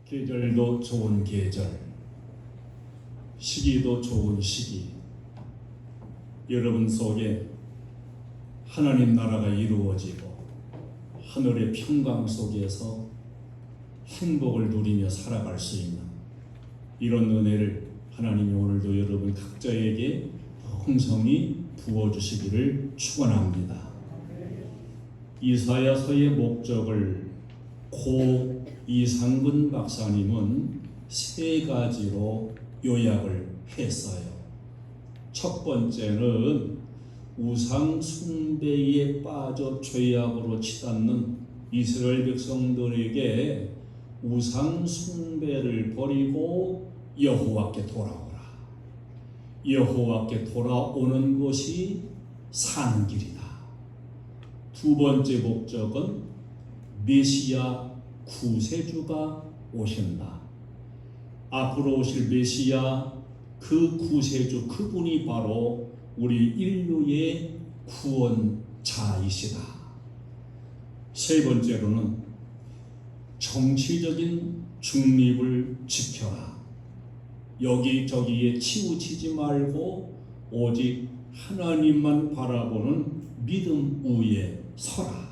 계절도 좋은 계절, 시기도 좋은 시기, 여러분 속에 하나님 나라가 이루어지고 하늘의 평강 속에서 행복을 누리며 살아갈 수 있는 이런 은혜를 하나님이 오늘도 여러분 각자에게 풍성히 부어주시기를 축원합니다. 이사야서의 목적을 고 이상근 박사님은 세 가지로 요약을 했어요. 첫 번째는 우상 숭배에 빠져 죄악으로 치닫는 이스라엘 백성들에게 우상 숭배를 버리고 여호와께 돌아오라. 여호와께 돌아오는 것이 사는 길이다. 두 번째 목적은 메시아 구세주가 오신다. 앞으로 오실 메시아 그 구세주 그분이 바로 우리 인류의 구원자이시다. 세 번째로는 정치적인 중립을 지켜라. 여기저기에 치우치지 말고 오직 하나님만 바라보는 믿음 위에 서라.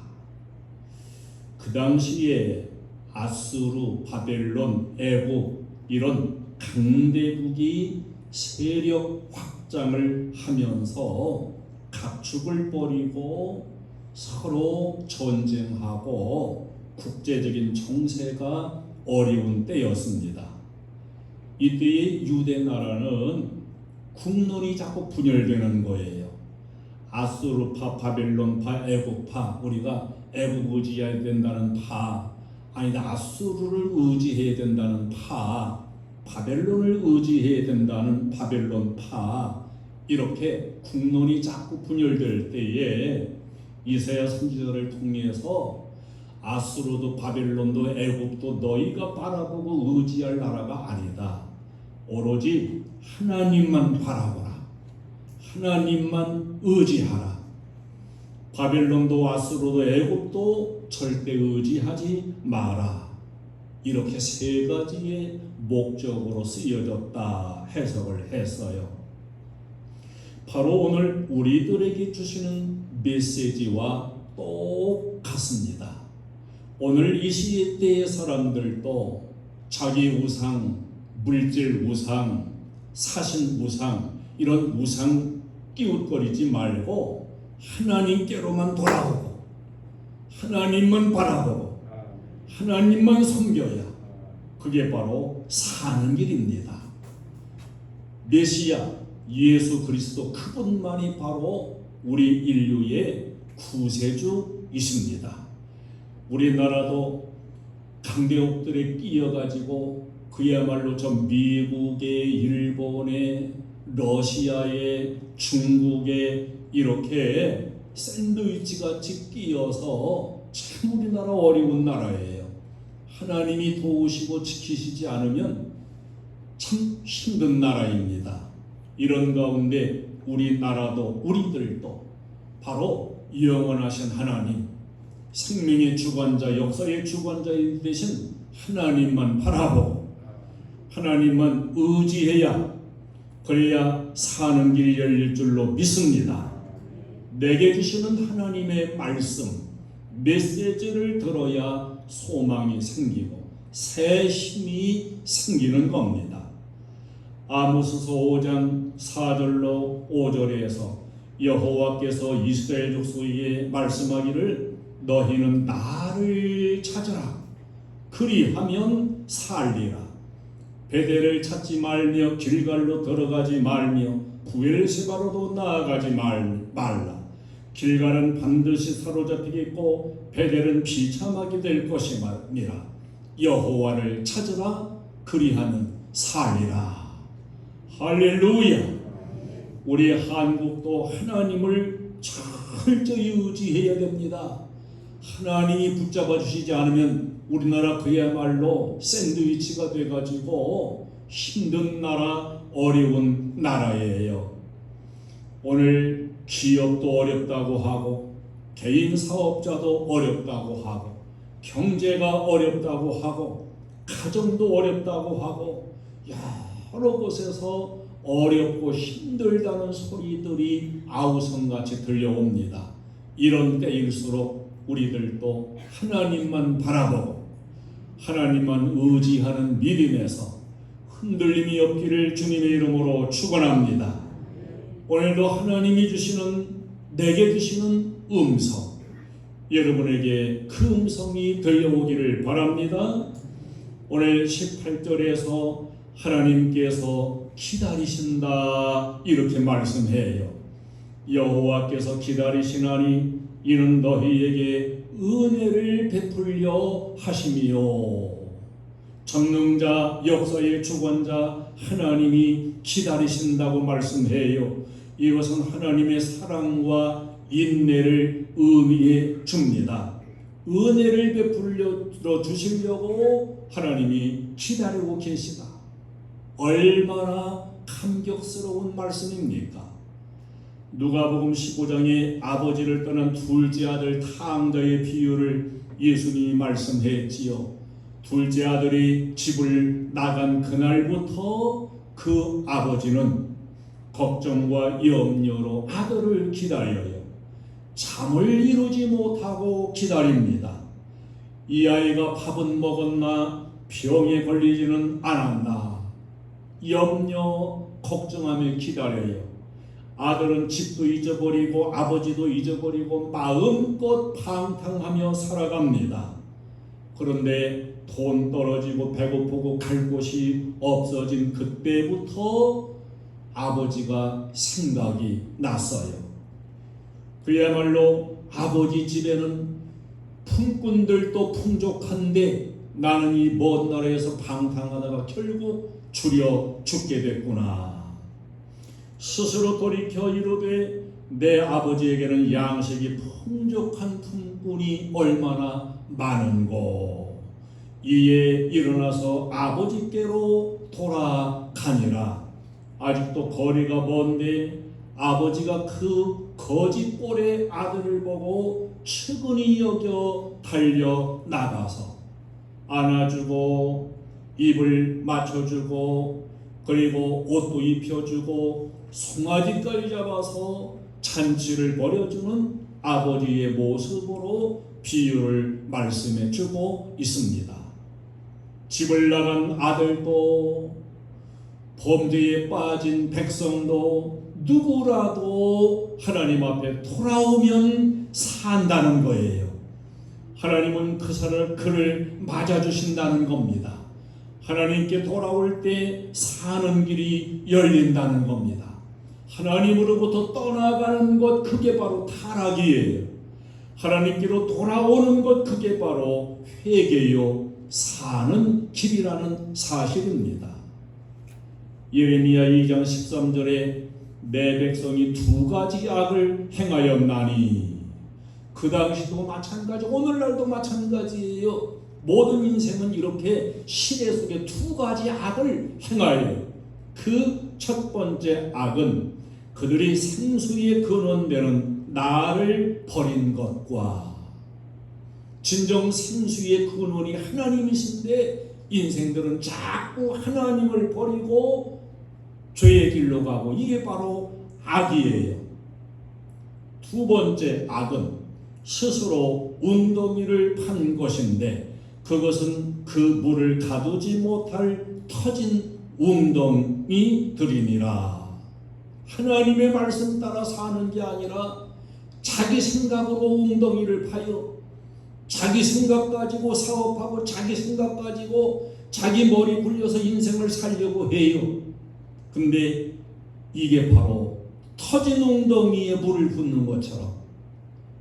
그 당시에 아수르, 바벨론, 애굽 이런 강대국이 세력 확장을 하면서 각축을 벌이고 서로 전쟁하고 국제적인 정세가 어려운 때였습니다. 이때의 유대 나라는 국론이 자꾸 분열되는 거예요. 아수르파, 바벨론파, 애굽파, 우리가 애굽 의지해야 된다는 파, 아니다 아수르를 의지해야 된다는 파, 바벨론을 의지해야 된다는 바벨론파, 이렇게 국론이 자꾸 분열될 때에 이사야 선지자를 통해서 아수르도 바벨론도 애굽도 너희가 바라보고 의지할 나라가 아니다. 오로지 하나님만 바라보라. 하나님만 의지하라. 바벨론도 아수르도 애굽도 절대 의지하지 마라. 이렇게 세 가지의 목적으로 쓰여졌다 해석을 했어요. 바로 오늘 우리들에게 주시는 메시지와 똑같습니다. 오늘 이 시대의 사람들도 자기 우상, 물질 우상, 사신 우상, 이런 우상 끼웃거리지 말고 하나님께로만 돌아오고 하나님만 바라보고 하나님만 섬겨야 그게 바로 사는 길입니다. 메시아 예수 그리스도 그분만이 바로 우리 인류의 구세주이십니다. 우리나라도 강대국들에 끼어가지고 그야말로 저 미국에, 일본에, 러시아에, 중국에 이렇게 샌드위치같이 끼어서 참 우리나라 어려운 나라예요. 하나님이 도우시고 지키시지 않으면 참 힘든 나라입니다. 이런 가운데 우리나라도 우리들도 바로 영원하신 하나님, 생명의 주관자, 역사의 주관자 되신 하나님만 바라보고 하나님만 의지해야 그래야 사는 길이 열릴 줄로 믿습니다. 내게 주시는 하나님의 말씀, 메시지를 들어야 소망이 생기고 새 힘이 생기는 겁니다. 아모스서 5장 4절로 5절에서 여호와께서 이스라엘 족속에게 말씀하기를 너희는 나를 찾으라. 그리하면 살리라. 베델을 찾지 말며 길갈로 들어가지 말며 부엘세바로도 나아가지 말라. 길갈은 반드시 사로잡히겠고 베델은 비참하게 될 것이니라. 여호와를 찾으라. 그리하면 살리라. 할렐루야. 우리 한국도 하나님을 철저히 의지해야 됩니다. 하나님이 붙잡아 주시지 않으면 우리나라 그야말로 샌드위치가 돼가지고 힘든 나라, 어려운 나라예요. 오늘 기업도 어렵다고 하고 개인 사업자도 어렵다고 하고 경제가 어렵다고 하고 가정도 어렵다고 하고 여러 곳에서 어렵고 힘들다는 소리들이 아우성같이 들려옵니다. 이런 때일수록 우리들도 하나님만 바라보고 하나님만 의지하는 믿음에서 흔들림이 없기를 주님의 이름으로 축원합니다. 오늘도 하나님이 주시는, 내게 주시는 음성, 여러분에게 그 음성이 들려오기를 바랍니다. 오늘 18절에서 하나님께서 기다리신다 이렇게 말씀해요. 여호와께서 기다리시나니 이는 너희에게 은혜를 베풀려 하심이요. 전능자 역사의 주권자 하나님이 기다리신다고 말씀해요. 이것은 하나님의 사랑과 인내를 의미해 줍니다. 은혜를 베풀려 주시려고 하나님이 기다리고 계시다. 얼마나 감격스러운 말씀입니까? 누가복음 15장에 아버지를 떠난 둘째 아들 탕자의 비유를 예수님이 말씀했지요. 둘째 아들이 집을 나간 그날부터 그 아버지는 걱정과 염려로 아들을 기다려요. 잠을 이루지 못하고 기다립니다. 이 아이가 밥은 먹었나, 병에 걸리지는 않았나, 염려, 걱정하며 기다려요. 아들은 집도 잊어버리고 아버지도 잊어버리고 마음껏 방탕하며 살아갑니다. 그런데 돈 떨어지고 배고프고 갈 곳이 없어진 그때부터 아버지가 생각이 났어요. 그야말로 아버지 집에는 품꾼들도 풍족한데 나는 이 먼 나라에서 방탕하다가 결국 줄여 죽게 됐구나. 스스로 돌이켜 이르되 내 아버지에게는 양식이 풍족한 품꾼이 얼마나 많은고. 이에 일어나서 아버지께로 돌아가니라. 아직도 거리가 먼데 아버지가 그 거지 꼴의 아들을 보고 측은히 여겨 달려 나가서 안아주고 입을 맞춰주고 그리고 옷도 입혀주고 송아지까지 잡아서 잔치를 벌여주는 아버지의 모습으로 비유를 말씀해주고 있습니다. 집을 나간 아들도 범죄에 빠진 백성도 누구라도 하나님 앞에 돌아오면 산다는 거예요. 하나님은 그를 맞아주신다는 겁니다. 하나님께 돌아올 때 사는 길이 열린다는 겁니다. 하나님으로부터 떠나가는 것, 그게 바로 타락이에요. 하나님께로 돌아오는 것, 그게 바로 회개요, 사는 길이라는 사실입니다. 예레미야 2장 13절에 내 백성이 두 가지 악을 행하였나니, 그 당시도 마찬가지, 오늘날도 마찬가지예요. 모든 인생은 이렇게 시대 속에 두 가지 악을 행하여요. 그 첫 번째 악은 그들이 생수의 근원되는 나를 버린 것과, 진정 생수의 근원이 하나님이신데 인생들은 자꾸 하나님을 버리고 죄의 길로 가고, 이게 바로 악이에요. 두 번째 악은 스스로 웅덩이를 판 것인데, 그것은 그 물을 가두지 못할 터진 웅덩이들이니라. 하나님의 말씀 따라 사는 게 아니라 자기 생각으로 웅덩이를 파여 자기 생각 가지고 사업하고 자기 생각 가지고 자기 머리 굴려서 인생을 살려고 해요. 근데 이게 바로 터진 웅덩이에 물을 붓는 것처럼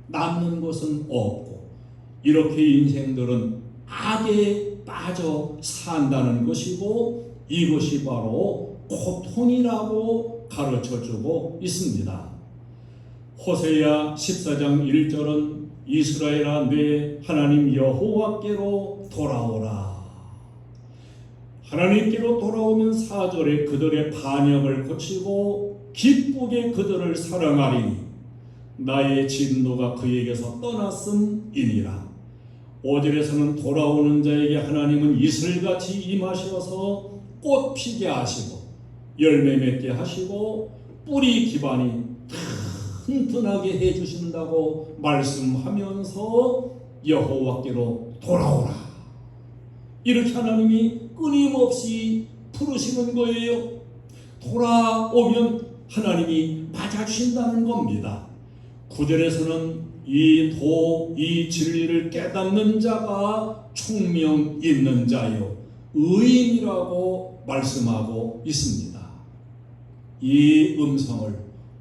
남는 것은 없고, 이렇게 인생들은 악에 빠져 산다는 것이고, 이것이 바로 고통이라고 가르쳐주고 있습니다. 호세야 14장 1절은 이스라엘아 내 하나님 여호와께로 돌아오라. 하나님께로 돌아오면 4절에 그들의 반역을 고치고 기쁘게 그들을 사랑하리니 나의 진노가 그에게서 떠났음이니라. 5절에서는 돌아오는 자에게 하나님은 이슬같이 임하셔서 꽃 피게 하시고 열매 맺게 하시고 뿌리 기반이 튼튼하게 해주신다고 말씀하면서 여호와께로 돌아오라, 이렇게 하나님이 끊임없이 부르시는 거예요. 돌아오면 하나님이 맞아주신다는 겁니다. 9절에서는 이 진리를 깨닫는 자가 총명 있는 자요 의인이라고 말씀하고 있습니다. 이 음성을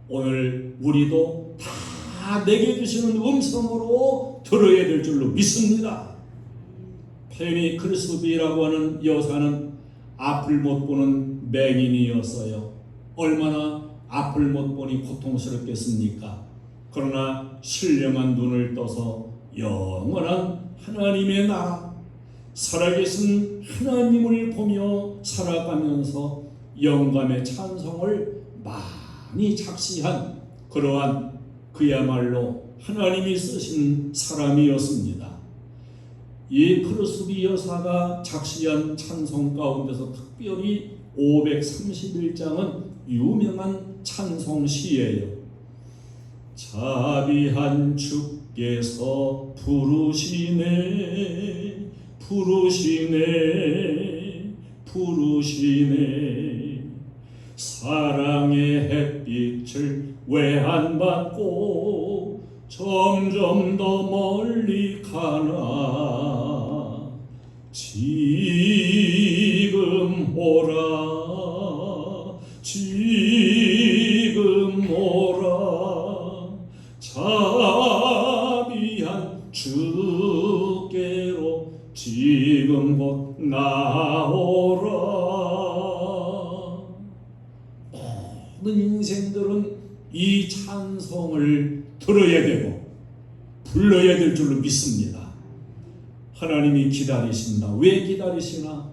오늘 우리도 다 내게 주시는 음성으로 들어야 될 줄로 믿습니다. 페니 크리스비라고 하는 여사는 앞을 못 보는 맹인이었어요. 얼마나 앞을 못 보니 고통스럽겠습니까? 그러나 신령한 눈을 떠서 영원한 하나님의 나라, 살아계신 하나님을 보며 살아가면서 영감의 찬송을 많이 작시한 그러한 그야말로 하나님이 쓰신 사람이었습니다. 이 크루스비 여사가 작시한 찬송 가운데서 특별히 531장은 유명한 찬송시예요. 자비한 주께서 부르시네 부르시네 부르시네, 사랑의 햇빛을 왜 안 받고 점점 더 멀리 가나, 지금 오라 지금 오라, 자비한 주께로 지금 곧 나오라. 모든 인생들은 이 찬송을 들어야 되고 불러야 될 줄로 믿습니다. 하나님이 기다리신다. 왜 기다리시나?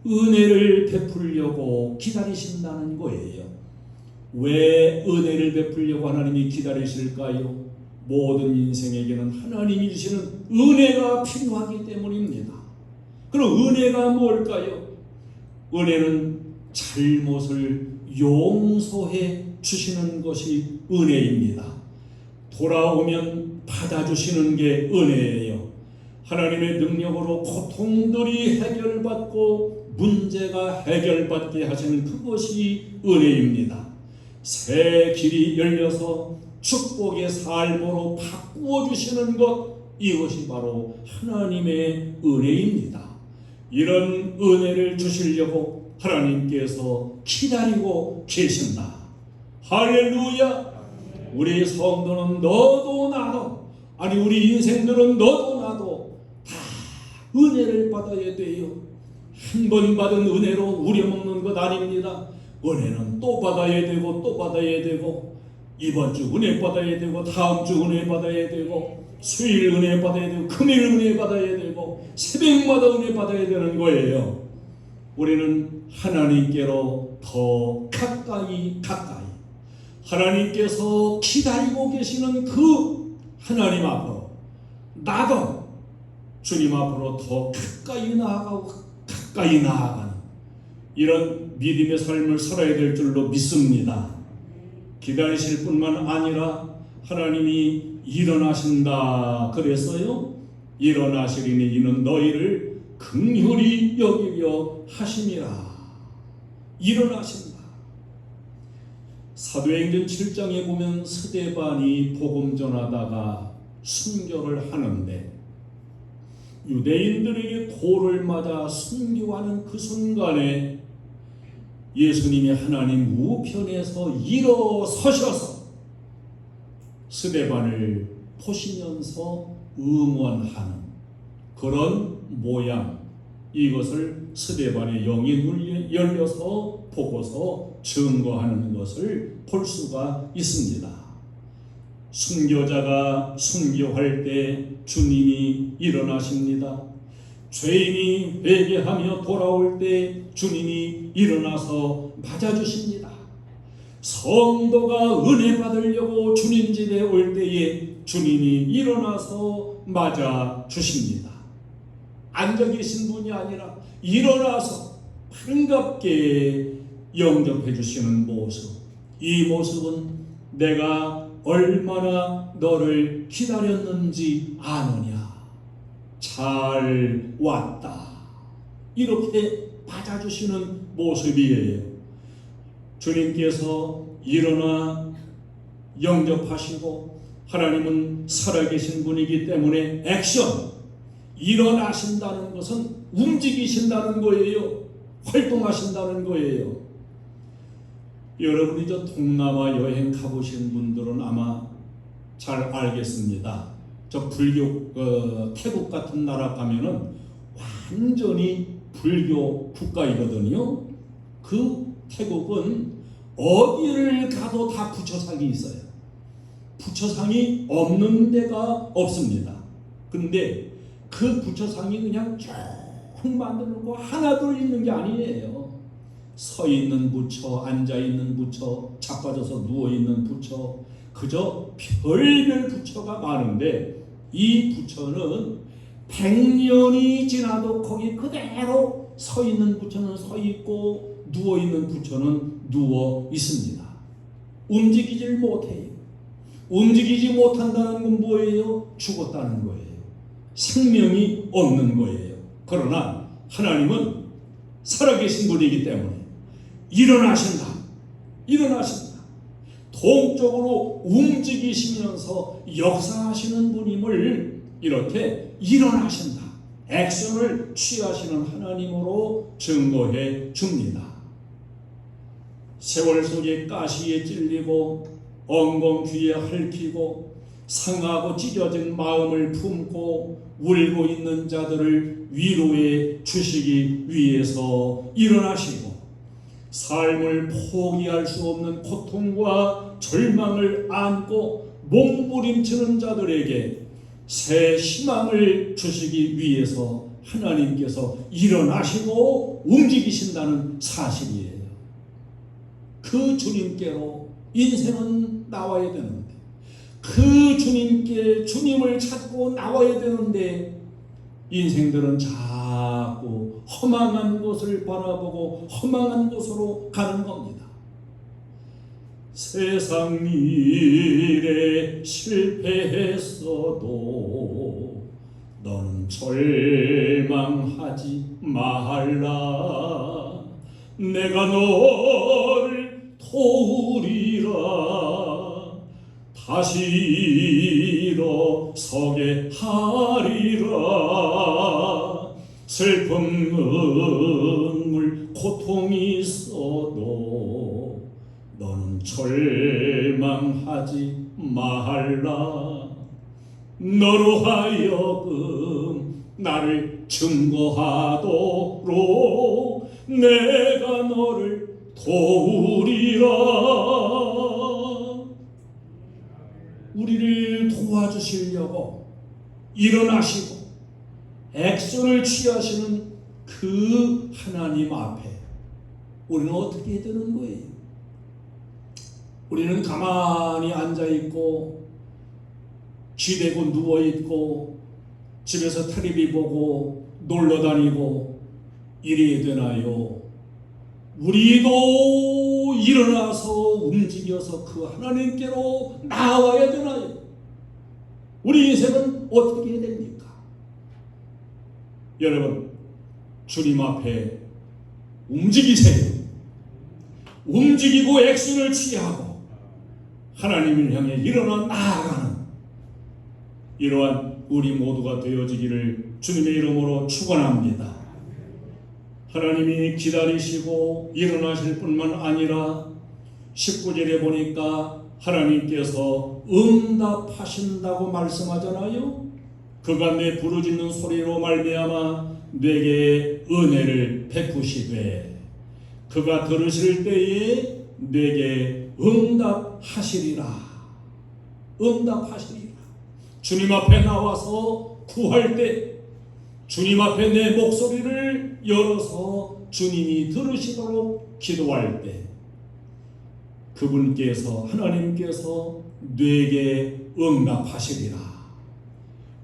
은혜를 베풀려고 기다리신다는 거예요. 왜 은혜를 베풀려고 하나님이 기다리실까요? 모든 인생에게는 하나님이 주시는 은혜가 필요하기 때문입니다. 그럼 은혜가 뭘까요? 은혜는 잘못을 용서해 주시는 것이 은혜입니다. 돌아오면 받아주시는 게 은혜예요. 하나님의 능력으로 고통들이 해결받고 문제가 해결받게 하시는 그것이 은혜입니다. 새 길이 열려서 축복의 삶으로 바꾸어 주시는 것, 이것이 바로 하나님의 은혜입니다. 이런 은혜를 주시려고 하나님께서 기다리고 계신다. 할렐루야. 우리 성도는 너도 나도, 아니 우리 인생들은 너도 나도 다 은혜를 받아야 돼요. 한 번 받은 은혜로 우려먹는 것 아닙니다. 은혜는 또 받아야 되고 또 받아야 되고, 이번 주 은혜 받아야 되고 다음 주 은혜 받아야 되고 수요일 은혜 받아야 되고 금요일 은혜 받아야 되고 새벽마다 은혜 받아야 되는 거예요. 우리는 하나님께로 더 가까이 하나님께서 기다리고 계시는 그 하나님 앞으로 나도 주님 앞으로 더 가까이 나아가는 이런 믿음의 삶을 살아야 될 줄로 믿습니다. 기다리실 뿐만 아니라 하나님이 일어나신다 그랬어요. 일어나시리니 이는 너희를 긍휼히 여기려 하심이라. 일어나신다. 사도행전 7장에 보면 스데반이 복음 전하다가 순교를 하는데 유대인들에게 돌을 맞아 순교하는 그 순간에 예수님이 하나님 우편에서 일어서셔서 스데반을 보시면서 응원하는 그런 모양, 이것을 스데반의 영이 열려서 보고서 증거하는 것을 볼 수가 있습니다. 순교자가 순교할 때 주님이 일어나십니다. 죄인이 회개하며 돌아올 때 주님이 일어나서 맞아주십니다. 성도가 은혜 받으려고 주님 집에 올 때에 주님이 일어나서 맞아주십니다. 앉아 계신 분이 아니라 일어나서 반갑게 영접해 주시는 모습, 이 모습은 내가 얼마나 너를 기다렸는지 아느냐, 잘 왔다, 이렇게 맞아주시는 모습이에요. 주님께서 일어나 영접하시고, 하나님은 살아계신 분이기 때문에 액션, 일어나신다는 것은 움직이신다는 거예요. 활동하신다는 거예요. 여러분이 저 동남아 여행 가보신 분들은 아마 잘 알겠습니다. 저 불교 태국 같은 나라 가면은 완전히 불교 국가이거든요. 그 태국은 어디를 가도 다 부처상이 있어요. 부처상이 없는 데가 없습니다. 근데 그 부처상이 그냥 쭉 만들어 놓고 하나둘 있는 게 아니에요. 서 있는 부처, 앉아 있는 부처, 자빠져서 누워 있는 부처, 그저 별별 부처가 많은데, 이 부처는 100년이 지나도 거기 그대로 서 있는 부처는 서 있고 누워 있는 부처는 누워 있습니다. 움직이질 못해요. 움직이지 못한다는 건 뭐예요? 죽었다는 거예요. 생명이 없는 거예요. 그러나 하나님은 살아계신 분이기 때문에 일어나신다. 동적으로 움직이시면서 역사하시는 분임을 이렇게 일어나신다, 액션을 취하시는 하나님으로 증거해 줍니다. 세월 속에 가시에 찔리고 엉겅 귀에 핥히고 상하고 찢어진 마음을 품고 울고 있는 자들을 위로해 주시기 위해서 일어나시고, 삶을 포기할 수 없는 고통과 절망을 안고 몸부림치는 자들에게 새 희망을 주시기 위해서 하나님께서 일어나시고 움직이신다는 사실이에요. 그 주님께로 인생은 나와야 되는데, 그 주님을 찾고 나와야 되는데, 인생들은 자꾸 허망한 곳을 바라보고 허망한 곳으로 가는 겁니다. 세상 일에 실패했어도 너는 절망하지 말라. 내가 너를 도우리라. 다시 일어서게 하리라. 슬픔, 눈물, 고통이 있어도 너는 절망하지 말라. 너로 하여금 나를 증거하도록 내가 너를 도우리라. 우리를 도와주시려고 일어나시고 액션을 취하시는 그 하나님 앞에 우리는 어떻게 해야 되는 거예요? 우리는 가만히 앉아있고 기대고 누워있고 집에서 텔레비 보고 놀러다니고 이래야 되나요? 우리도 일어나서 움직여서 그 하나님께로 나와야 되나요? 우리 인생은 어떻게 해야 됩니까? 여러분, 주님 앞에 움직이세요. 움직이고 액션을 취하고 하나님을 향해 일어나 나아가는 이러한 우리 모두가 되어지기를 주님의 이름으로 축원합니다. 하나님이 기다리시고 일어나실 뿐만 아니라 19절에 보니까 하나님께서 응답하신다고 말씀하잖아요. 그가 내 부르짖는 소리로 말미암아 내게 은혜를 베푸시되 그가 들으실 때에 내게 응답하시리라. 응답하시리라. 주님 앞에 나와서 구할 때, 주님 앞에 내 목소리를 열어서 주님이 들으시도록 기도할 때, 그분께서, 하나님께서 내게 응답하시리라.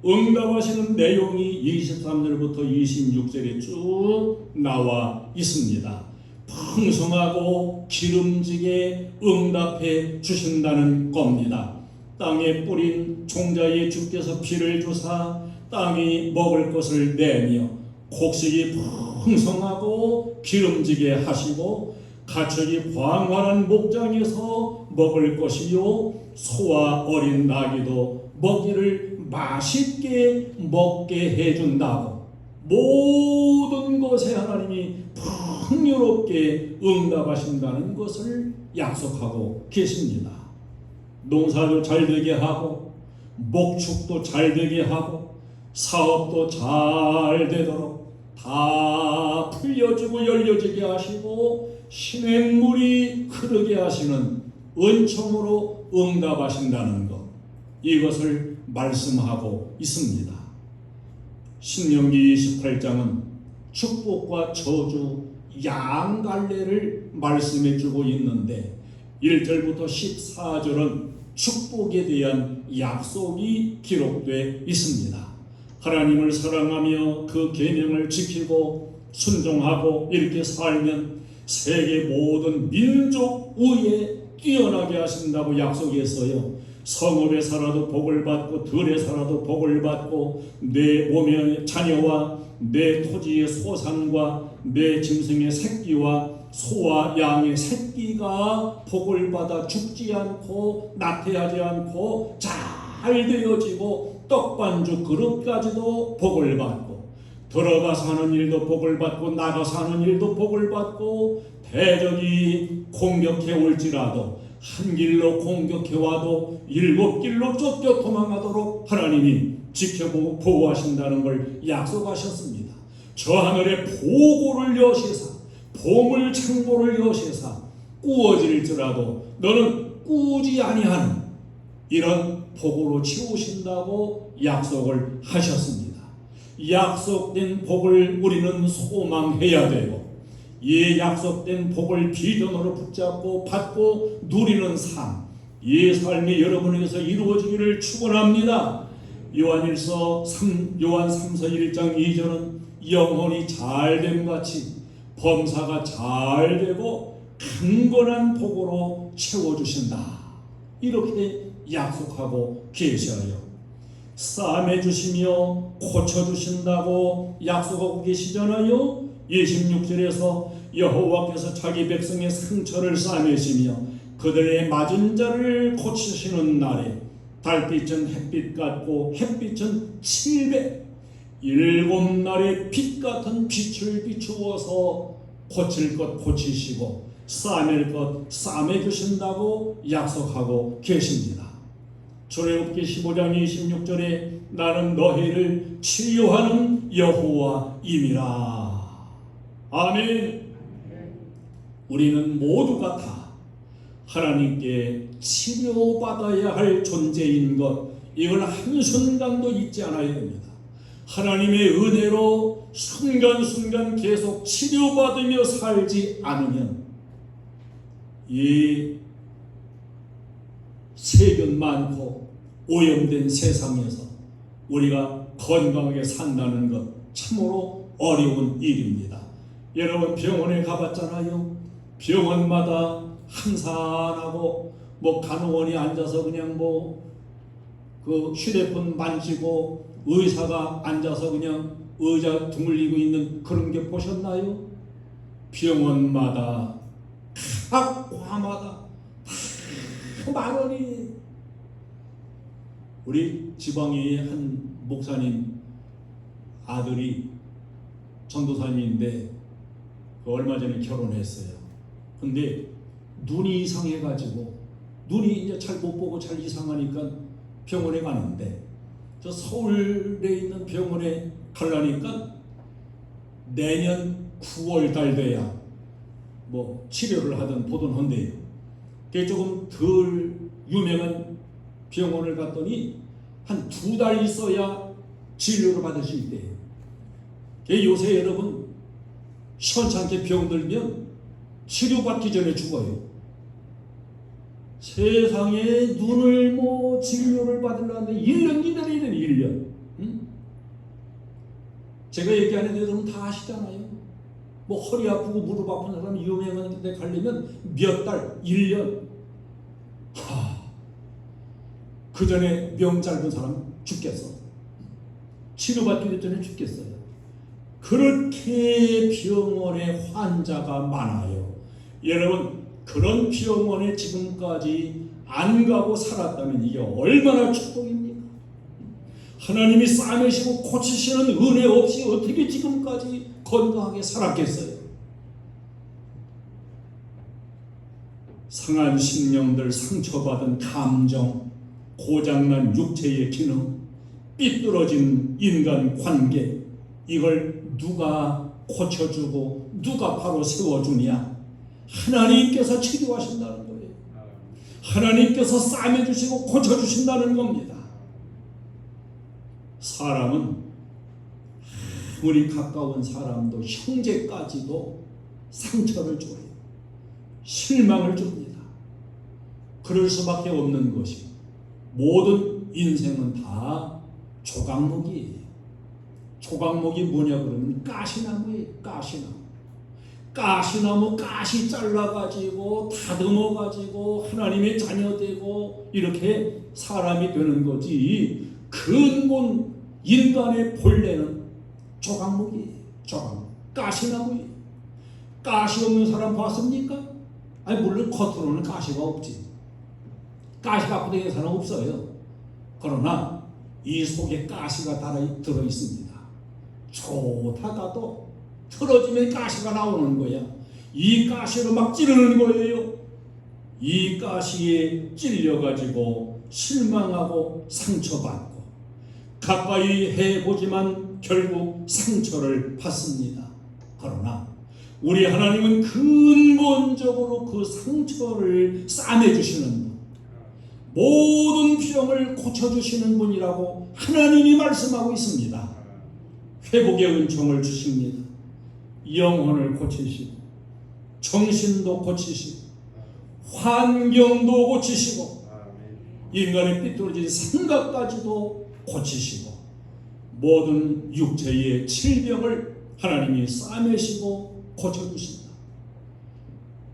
응답하시는 내용이 23절부터 26절에 쭉 나와 있습니다. 풍성하고 기름지게 응답해 주신다는 겁니다. 땅에 뿌린 종자에 주께서 피를 주사 땅이 먹을 것을 내며 곡식이 풍성하고 기름지게 하시고 가축이 광활한 목장에서 먹을 것이요 소와 어린 나귀도 먹이를 맛있게 먹게 해준다고 모든 것에 하나님이 풍요롭게 응답하신다는 것을 약속하고 계십니다. 농사도 잘 되게 하고 목축도 잘 되게 하고 사업도 잘 되도록 다 풀려지고 열려지게 하시고 시냇물이 흐르게 하시는 은총으로 응답하신다는 것, 이것을 말씀하고 있습니다. 신명기 28장은 축복과 저주 양갈래를 말씀해 주고 있는데 1절부터 14절은 축복에 대한 약속이 기록되어 있습니다. 하나님을 사랑하며 그 계명을 지키고 순종하고 이렇게 살면 세계 모든 민족 위에 뛰어나게 하신다고 약속했어요. 성읍에 살아도 복을 받고 들에 살아도 복을 받고 내 몸의 자녀와 내 토지의 소산과 내 짐승의 새끼와 소와 양의 새끼가 복을 받아 죽지 않고 나태하지 않고 잘 되어지고 떡반죽 그릇까지도 복을 받고 들어가서 하는 일도 복을 받고 나가서 하는 일도 복을 받고 대적이 공격해 올지라도 한 길로 공격해 와도 7길로 쫓겨 도망하도록 하나님이 지켜보고 보호하신다는 걸 약속하셨습니다. 저 하늘에 보고를 여시사 보물 창고를 여시사 꾸어질지라도 너는 꾸지 아니하는 이런 복으로 채우신다고 약속을 하셨습니다. 약속된 복을 우리는 소망해야 되고 이 약속된 복을 비전으로 붙잡고 받고 누리는 삶, 이 삶이 여러분에게서 이루어지기를 축원합니다. 요한 3서 1장 2절은 영혼이 잘됨 같이 범사가 잘 되고 강건한 복으로 채워주신다, 이렇게 약속하고 계셔요. 싸매 주시며 고쳐주신다고 약속하고 계시잖아요. 26절에서 여호와께서 자기 백성의 상처를 싸매시며 그들의 맞은 자를 고치시는 날에 달빛은 햇빛 같고 햇빛은 7배 7날의 빛 같은 빛을 비추어서 고칠 것 고치시고 싸맬 것 싸매 주신다고 약속하고 계십니다. 출애굽기 15장 26절에 나는 너희를 치유하는 여호와임이라. 아멘. 우리는 모두가 다 하나님께 치료받아야 할 존재인 것, 이걸 한순간도 잊지 않아야 됩니다. 하나님의 은혜로 순간순간 계속 치료받으며 살지 않으면 이 세균 많고 오염된 세상에서 우리가 건강하게 산다는 것 참으로 어려운 일입니다. 여러분 병원에 가봤잖아요. 병원마다 한산하고 간호원이 앉아서 그냥 그 휴대폰 만지고 의사가 앉아서 그냥 의자 두물리고 있는 그런 게 보셨나요? 병원마다 각 과마다 다 만원이. 우리 지방의 한 목사님 아들이 전도사님인데 얼마 전에 결혼했어요. 근데 눈이 이상해가지고 눈이 이제 잘 못 보고 잘 이상하니까 병원에 가는데 저 서울에 있는 병원에 가려니까 내년 9월 달 돼야 치료를 하든 보든 한대요. 그게 조금 덜 유명한 병원을 갔더니 한 2달 있어야 진료를 받을 수 있대요. 요새 여러분 시원찮게 병들면 치료받기 전에 죽어요. 세상에 눈을 진료를 받으려는데 1년 기다려야 되는 1년. 제가 얘기하는데 여러분 다 아시잖아요. 뭐 허리 아프고 무릎 아픈 사람 유명한 데 가려면 몇 달, 1년. 그 전에 명 짧은 사람 죽겠어. 치료받기 전에 죽겠어요. 그렇게 병원에 환자가 많아요. 여러분 그런 병원에 지금까지 안 가고 살았다면 이게 얼마나 축복입니까? 하나님이 싸매시고 고치시는 은혜 없이 어떻게 지금까지 건강하게 살았겠어요? 상한 심령들, 상처받은 감정, 고장난 육체의 기능, 삐뚤어진 인간 관계, 이걸 누가 고쳐주고 누가 바로 세워주냐? 하나님께서 치료하신다는 거예요. 하나님께서 싸매주시고 고쳐주신다는 겁니다. 사람은 아무리 가까운 사람도 형제까지도 상처를 줘요. 실망을 줍니다. 그럴 수밖에 없는 것이 모든 인생은 다 조각목이에요. 조각목이 뭐냐 그러면 가시나무예요. 가시나무 가시 잘라가지고 다듬어가지고 하나님의 자녀 되고 이렇게 사람이 되는 거지, 근본 인간의 본래는 조각목이에요. 조각목, 가시나무예요. 가시 없는 사람 봤습니까? 아니 물론 겉으로는 가시가 없지. 가시 갖고 다니는 사람 없어요. 그러나 이 속에 가시가 들어 있습니다. 좋다가도 틀어지면 가시가 나오는 거야. 이 가시로 막 찌르는 거예요. 이 가시에 찔려가지고 실망하고 상처받고 가까이 해보지만 결국 상처를 받습니다. 그러나 우리 하나님은 근본적으로 그 상처를 싸매주시는 분, 모든 병을 고쳐주시는 분이라고 하나님이 말씀하고 있습니다. 회복의 은총을 주십니다. 영혼을 고치시고 정신도 고치시고 환경도 고치시고 인간의 삐뚤어진 생각까지도 고치시고 모든 육체의 질병을 하나님이 싸매시고 고쳐주신다.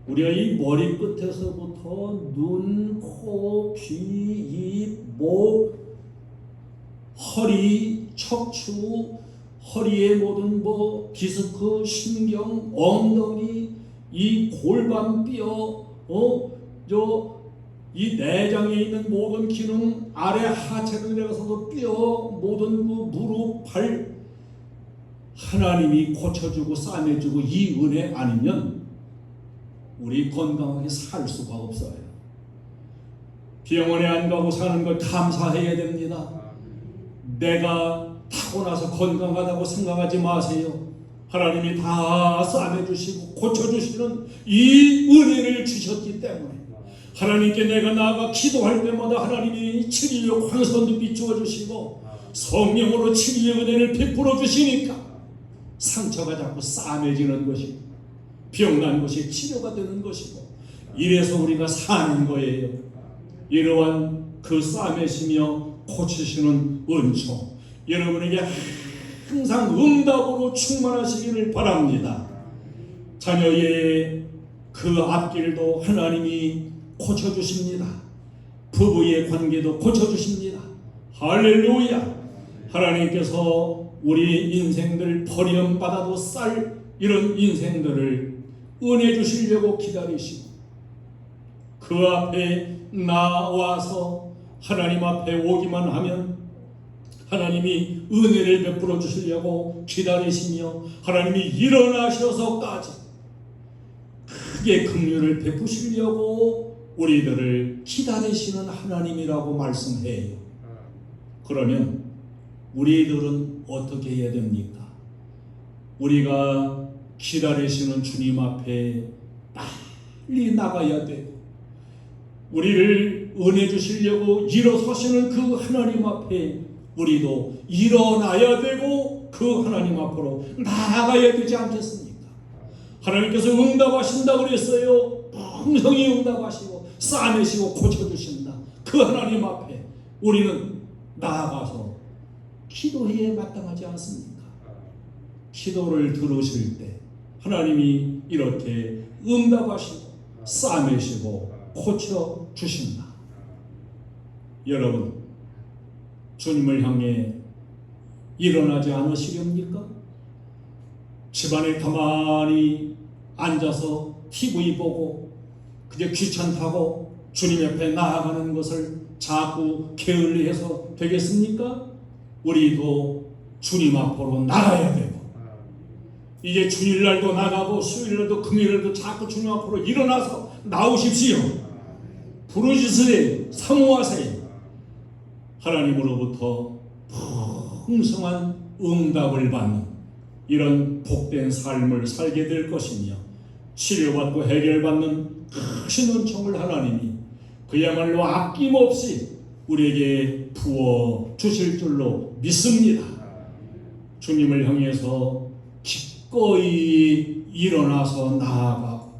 우리가 이 머리 끝에서부터 눈, 코, 귀, 입, 목, 허리, 척추, 허리의 모든 디스크, 신경, 엉덩이, 이 골반뼈, 이 내장에 있는 모든 기능, 아래 하체로 내려가서도 뼈, 모든 그 무릎, 발, 하나님이 고쳐주고 싸매주고 이 은혜 아니면 우리 건강하게 살 수가 없어요. 병원에 안 가고 사는 걸 감사해야 됩니다. 내가 타고나서 건강하다고 생각하지 마세요. 하나님이 다 싸매주시고 고쳐주시는 이 은혜를 주셨기 때문에 하나님께 내가 나아가 기도할 때마다 하나님이 치료의 광선도 비추어 주시고 성령으로 치료의 은혜를 베풀어 주시니까 상처가 자꾸 싸매지는 것이고 병난 것이 치료가 되는 것이고 이래서 우리가 사는 거예요. 이러한 그 싸매시며 고치시는 은총 여러분에게 항상 응답으로 충만하시기를 바랍니다. 자녀의 그 앞길도 하나님이 고쳐주십니다. 부부의 관계도 고쳐주십니다. 할렐루야. 하나님께서 우리 인생들 버림받아도 쌀 이런 인생들을 은혜 주시려고 기다리시고 그 앞에 나와서 하나님 앞에 오기만 하면 하나님이 은혜를 베풀어 주시려고 기다리시며 하나님이 일어나셔서까지 크게 긍휼을 베푸시려고 우리들을 기다리시는 하나님이라고 말씀해요. 그러면 우리들은 어떻게 해야 됩니까? 우리가 기다리시는 주님 앞에 빨리 나가야 되고 우리를 은혜 주시려고 일어서시는 그 하나님 앞에 우리도 일어나야 되고 그 하나님 앞으로 나아가야 되지 않겠습니까? 하나님께서 응답하신다 그랬어요. 풍성히 응답하시고 싸매시고 고쳐주신다. 그 하나님 앞에 우리는 나아가서 기도해야 마땅하지 않습니까? 기도를 들으실 때 하나님이 이렇게 응답하시고 싸매시고 고쳐 주신다. 여러분, 주님을 향해 일어나지 않으시렵니까? 집안에 가만히 앉아서 TV 보고 그저 귀찮다고 주님 옆에 나아가는 것을 자꾸 게을리해서 되겠습니까? 우리도 주님 앞으로 나가야 되고, 이제 주일날도 나가고 수요일날도 금요일날도 자꾸 주님 앞으로 일어나서 나오십시오. 부르짖으세요. 사모하세요. 하나님으로부터 풍성한 응답을 받는 이런 복된 삶을 살게 될 것이며, 치료받고 해결받는 크신 은총을 하나님이 그야말로 아낌없이 우리에게 부어 주실 줄로 믿습니다. 주님을 향해서 기꺼이 일어나서 나아가고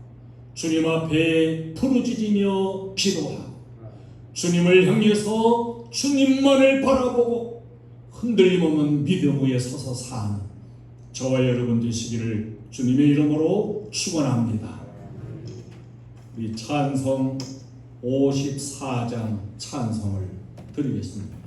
주님 앞에 부르짖으며 기도하고 주님을 향해서 주님만을 바라보고 흔들림 없는 믿음 위에 서서 사는 저와 여러분 되시기를 주님의 이름으로 축원합니다. 우리 찬송 54장 찬송을 드리겠습니다.